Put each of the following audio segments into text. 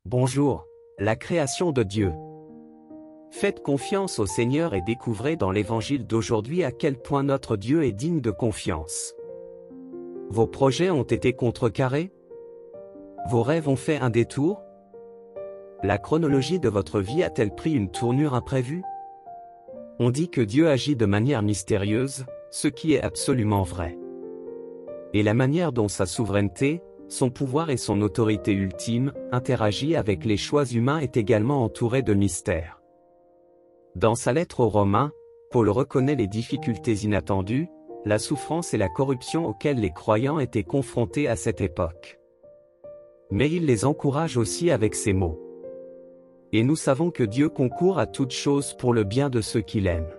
Bonjour, la création de Dieu. Faites confiance au Seigneur et découvrez dans l'Évangile d'aujourd'hui à quel point notre Dieu est digne de confiance. Vos projets ont été contrecarrés? Vos rêves ont fait un détour? La chronologie de votre vie a-t-elle pris une tournure imprévue? On dit que Dieu agit de manière mystérieuse, ce qui est absolument vrai. Et la manière dont sa souveraineté, son pouvoir et son autorité ultime interagit avec les choix humains est également entourée de mystères. Dans sa lettre aux Romains, Paul reconnaît les difficultés inattendues, la souffrance et la corruption auxquelles les croyants étaient confrontés à cette époque. Mais il les encourage aussi avec ces mots. Et nous savons que Dieu concourt à toutes choses pour le bien de ceux qui l'aiment.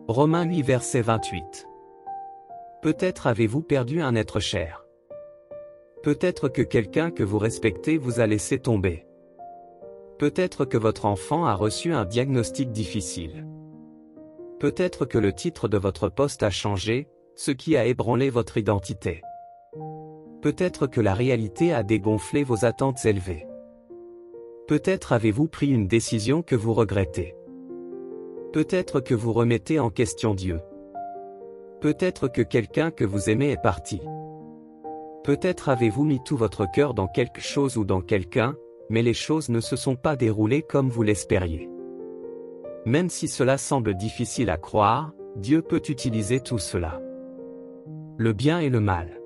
Romains 8 verset 28. Peut-être avez-vous perdu un être cher. Peut-être que quelqu'un que vous respectez vous a laissé tomber. Peut-être que votre enfant a reçu un diagnostic difficile. Peut-être que le titre de votre poste a changé, ce qui a ébranlé votre identité. Peut-être que la réalité a dégonflé vos attentes élevées. Peut-être avez-vous pris une décision que vous regrettez. Peut-être que vous remettez en question Dieu. Peut-être que quelqu'un que vous aimez est parti. Peut-être avez-vous mis tout votre cœur dans quelque chose ou dans quelqu'un, mais les choses ne se sont pas déroulées comme vous l'espériez. Même si cela semble difficile à croire, Dieu peut utiliser tout cela. Le bien et le mal.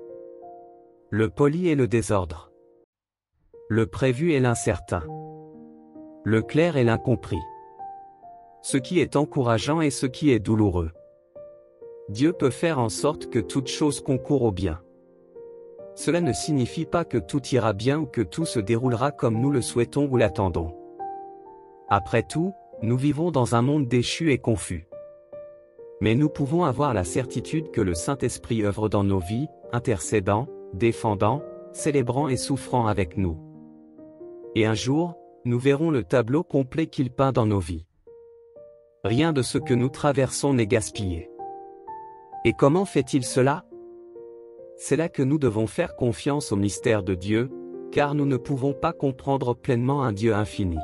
Le poli et le désordre. Le prévu et l'incertain. Le clair et l'incompris. Ce qui est encourageant et ce qui est douloureux. Dieu peut faire en sorte que toute chose concourt au bien. Cela ne signifie pas que tout ira bien ou que tout se déroulera comme nous le souhaitons ou l'attendons. Après tout, nous vivons dans un monde déchu et confus. Mais nous pouvons avoir la certitude que le Saint-Esprit œuvre dans nos vies, intercédant, défendant, célébrant et souffrant avec nous. Et un jour, nous verrons le tableau complet qu'il peint dans nos vies. Rien de ce que nous traversons n'est gaspillé. Et comment fait-il cela? C'est là que nous devons faire confiance au mystère de Dieu, car nous ne pouvons pas comprendre pleinement un Dieu infini.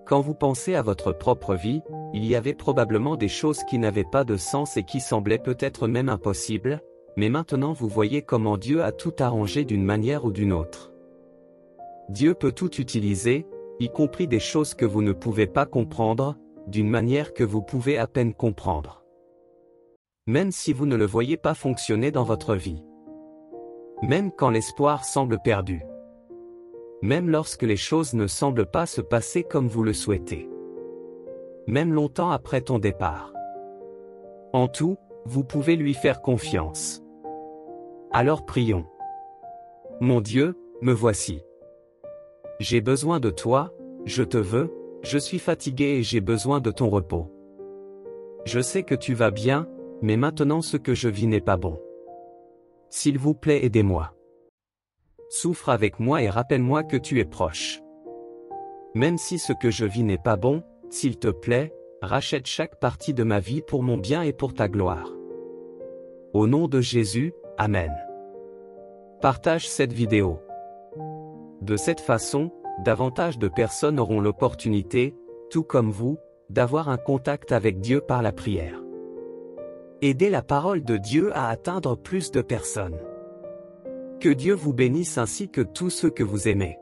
Quand vous pensez à votre propre vie, il y avait probablement des choses qui n'avaient pas de sens et qui semblaient peut-être même impossibles, mais maintenant vous voyez comment Dieu a tout arrangé d'une manière ou d'une autre. Dieu peut tout utiliser, y compris des choses que vous ne pouvez pas comprendre, d'une manière que vous pouvez à peine comprendre. Même si vous ne le voyez pas fonctionner dans votre vie. Même quand l'espoir semble perdu. Même lorsque les choses ne semblent pas se passer comme vous le souhaitez. Même longtemps après ton départ. En tout, vous pouvez lui faire confiance. Alors prions. Mon Dieu, me voici. J'ai besoin de toi, je te veux, je suis fatigué et j'ai besoin de ton repos. Je sais que tu vas bien, mais maintenant ce que je vis n'est pas bon. S'il vous plaît, aidez-moi. Souffre avec moi et rappelle-moi que tu es proche. Même si ce que je vis n'est pas bon, s'il te plaît, rachète chaque partie de ma vie pour mon bien et pour ta gloire. Au nom de Jésus, Amen. Partage cette vidéo. De cette façon, davantage de personnes auront l'opportunité, tout comme vous, d'avoir un contact avec Dieu par la prière. Aidez la parole de Dieu à atteindre plus de personnes. Que Dieu vous bénisse ainsi que tous ceux que vous aimez.